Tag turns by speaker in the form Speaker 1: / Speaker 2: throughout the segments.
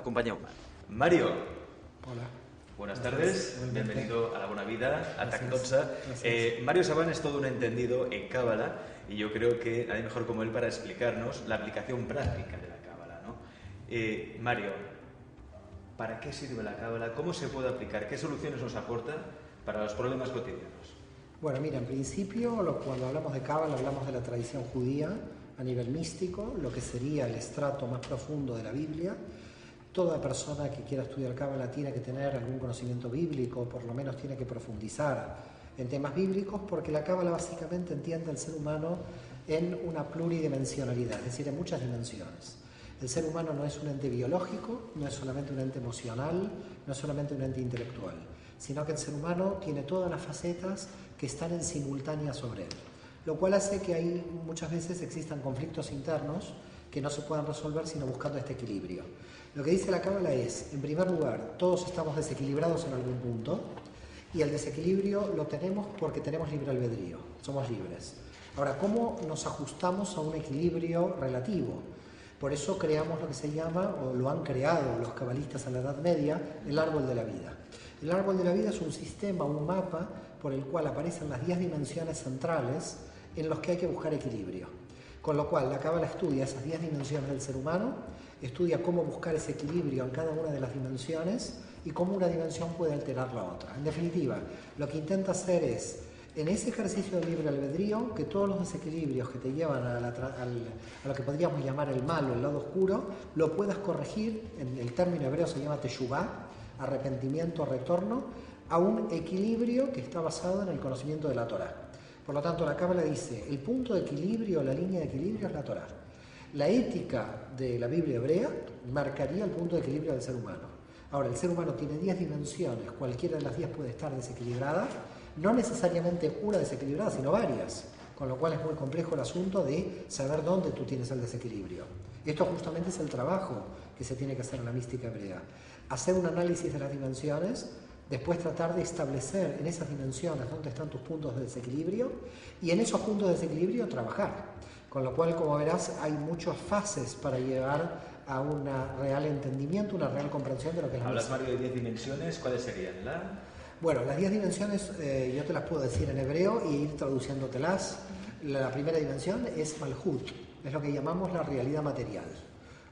Speaker 1: Acompanyeu-me. Mario.
Speaker 2: Hola.
Speaker 1: Buenas tardes, bienvenido a La Buena Vida, a TAC 12. Mario Sabán es todo un entendido en Cábala y yo creo que nadie mejor como él para explicarnos la aplicación práctica de la Cábala, ¿no? Mario, ¿para qué sirve la Cábala? ¿Cómo se puede aplicar? ¿Qué soluciones nos aporta para los problemas cotidianos?
Speaker 2: Bueno, mira, en principio cuando hablamos de Cábala hablamos de la tradición judía a nivel místico, lo que sería el estrato más profundo de la Biblia. Toda persona que quiera estudiar Cábala tiene que tener algún conocimiento bíblico, por lo menos tiene que profundizar en temas bíblicos, porque la Cábala básicamente entiende al ser humano en una pluridimensionalidad, es decir, en muchas dimensiones. El ser humano no es un ente biológico, no es solamente un ente emocional, no es solamente un ente intelectual, sino que el ser humano tiene todas las facetas que están en simultánea sobre él, lo cual hace que ahí muchas veces existan conflictos internos que no se puedan resolver sino buscando este equilibrio. Lo que dice la Cábala es, en primer lugar, todos estamos desequilibrados en algún punto y el desequilibrio lo tenemos porque tenemos libre albedrío, somos libres. Ahora, ¿cómo nos ajustamos a un equilibrio relativo? Por eso creamos lo que se llama, o lo han creado los cabalistas a la Edad Media, el árbol de la vida. El árbol de la vida es un sistema, un mapa, por el cual aparecen las 10 dimensiones centrales en los que hay que buscar equilibrio. Con lo cual, la Cábala estudia esas 10 dimensiones del ser humano, estudia cómo buscar ese equilibrio en cada una de las dimensiones y cómo una dimensión puede alterar la otra. En definitiva, lo que intenta hacer es, en ese ejercicio de libre albedrío, que todos los desequilibrios que te llevan a lo que podríamos llamar el mal o el lado oscuro, lo puedas corregir, en el término hebreo se llama teshuvá, arrepentimiento, retorno, a un equilibrio que está basado en el conocimiento de la Torá. Por lo tanto, la Cábala dice, el punto de equilibrio, la línea de equilibrio es la Torá. La ética de la Biblia hebrea marcaría el punto de equilibrio del ser humano. Ahora, el ser humano tiene 10 dimensiones, cualquiera de las 10 puede estar desequilibrada, no necesariamente una desequilibrada, sino varias, con lo cual es muy complejo el asunto de saber dónde tú tienes el desequilibrio. Esto justamente es el trabajo que se tiene que hacer en la mística hebrea. Hacer un análisis de las dimensiones, después tratar de establecer en esas dimensiones dónde están tus puntos de desequilibrio y en esos puntos de desequilibrio trabajar. Con lo cual, como verás, hay muchas fases para llegar a un real entendimiento, una real comprensión de lo que es la mística.
Speaker 1: Hablas, Mario, de 10 dimensiones, ¿cuáles serían?
Speaker 2: Bueno, las 10 dimensiones yo te las puedo decir en hebreo y ir traduciéndotelas. La primera dimensión es Malhut, es lo que llamamos la realidad material.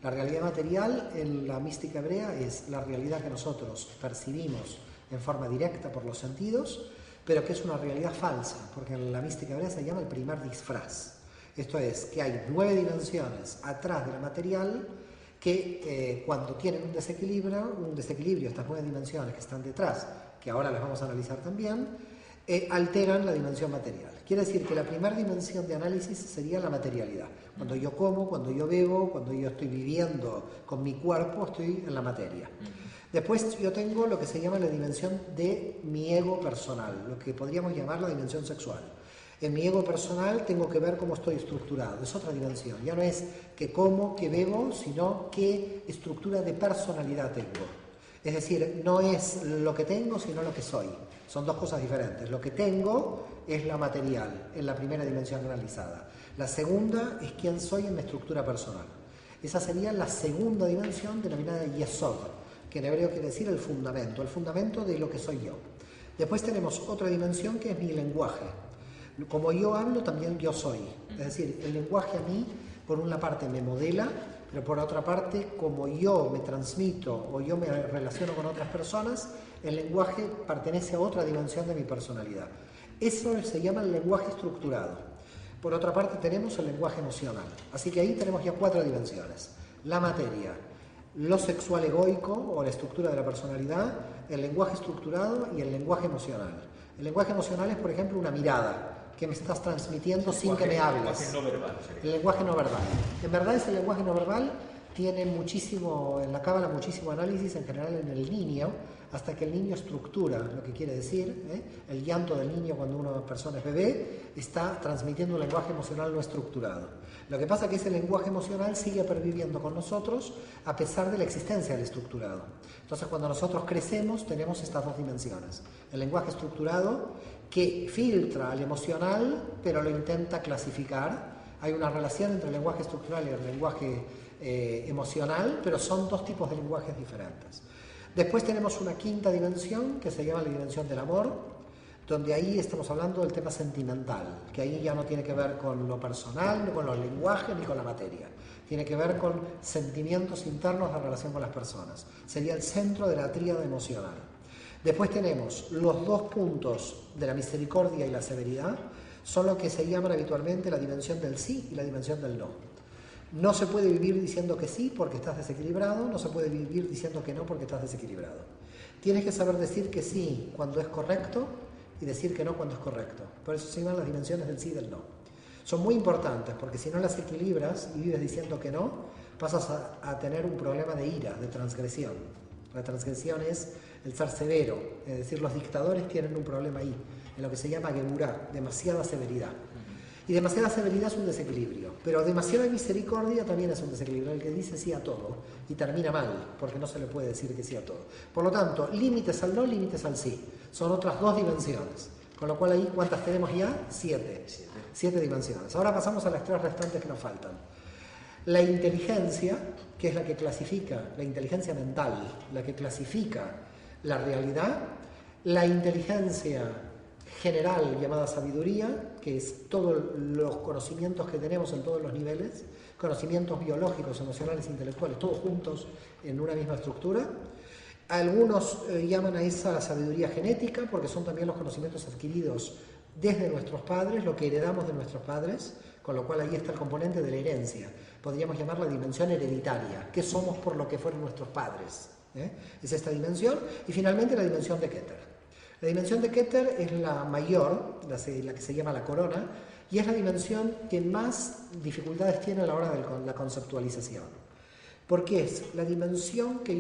Speaker 2: La realidad material en la mística hebrea es la realidad que nosotros percibimos en forma directa por los sentidos, pero que es una realidad falsa, porque en la mística hebrea se llama el primer disfraz. Esto es, que hay 9 dimensiones atrás de la material que cuando tienen un desequilibrio, estas 9 dimensiones que están detrás, que ahora las vamos a analizar también, alteran la dimensión material. Quiere decir que la primera dimensión de análisis sería la materialidad. Cuando yo como, cuando yo bebo, cuando yo estoy viviendo con mi cuerpo, estoy en la materia. Después yo tengo lo que se llama la dimensión de mi ego personal, lo que podríamos llamar la dimensión sexual. En mi ego personal tengo que ver cómo estoy estructurado, es otra dimensión. Ya no es que como, que bebo, sino qué estructura de personalidad tengo. Es decir, no es lo que tengo, sino lo que soy. Son dos cosas diferentes. Lo que tengo es la material, en la primera dimensión analizada. La segunda es quién soy en mi estructura personal. Esa sería la segunda dimensión denominada Yesod, que en hebreo quiere decir el fundamento de lo que soy yo. Después tenemos otra dimensión que es mi lenguaje. Como yo hablo, también yo soy. Es decir, el lenguaje a mí, por una parte, me modela, pero por otra parte, como yo me transmito o yo me relaciono con otras personas, el lenguaje pertenece a otra dimensión de mi personalidad. Eso se llama el lenguaje estructurado. Por otra parte, tenemos el lenguaje emocional. Así que ahí tenemos ya 4 dimensiones. La materia, lo sexual egoico o la estructura de la personalidad, el lenguaje estructurado y el lenguaje emocional. El lenguaje emocional es, por ejemplo, una mirada que me estás transmitiendo sin que me hables. El lenguaje no verbal. En verdad, ese lenguaje no verbal tiene muchísimo, en la Cábala, muchísimo análisis, en general en el niño, hasta que el niño estructura lo que quiere decir. El llanto del niño cuando una persona es bebé está transmitiendo un lenguaje emocional no estructurado. Lo que pasa es que ese lenguaje emocional sigue perviviendo con nosotros a pesar de la existencia del estructurado. Entonces, cuando nosotros crecemos, tenemos estas 2 dimensiones. El lenguaje estructurado, que filtra al emocional, pero lo intenta clasificar. Hay una relación entre el lenguaje estructural y el lenguaje emocional, pero son dos tipos de lenguajes diferentes. Después tenemos una quinta dimensión que se llama la dimensión del amor, donde ahí estamos hablando del tema sentimental, que ahí ya no tiene que ver con lo personal, ni con los lenguajes, ni con la materia. Tiene que ver con sentimientos internos de relación con las personas. Sería el centro de la tríada emocional. Después tenemos los dos puntos de la misericordia y la severidad, son lo que se llaman habitualmente la dimensión del sí y la dimensión del no. No se puede vivir diciendo que sí porque estás desequilibrado, no se puede vivir diciendo que no porque estás desequilibrado. Tienes que saber decir que sí cuando es correcto y decir que no cuando es correcto. Por eso se llaman las dimensiones del sí y del no. Son muy importantes porque si no las equilibras y vives diciendo que no, pasas a tener un problema de ira, de transgresión. La transgresión es el ser severo, es decir, los dictadores tienen un problema ahí, en lo que se llama geburá, demasiada severidad. Y demasiada severidad es un desequilibrio, pero demasiada misericordia también es un desequilibrio, el que dice sí a todo y termina mal, porque no se le puede decir que sí a todo. Por lo tanto, límites al no, límites al sí. Son otras dos dimensiones, con lo cual ahí, ¿cuántas tenemos ya? 7. 7 dimensiones. Ahora pasamos a las 3 restantes que nos faltan. La inteligencia, que es la que clasifica, la inteligencia mental, la que clasifica la realidad, la inteligencia general llamada sabiduría, que es todos los conocimientos que tenemos en todos los niveles, conocimientos biológicos, emocionales, intelectuales, todos juntos en una misma estructura. Algunos llaman a esa la sabiduría genética, porque son también los conocimientos adquiridos desde nuestros padres, lo que heredamos de nuestros padres, con lo cual ahí está el componente de la herencia. Podríamos llamarla dimensión hereditaria, que somos por lo que fueron nuestros padres. Es esta dimensión. Y finalmente la dimensión de Keter. La dimensión de Keter es la mayor, la que se llama la corona, y es la dimensión que más dificultades tiene a la hora de la conceptualización. Porque es la dimensión que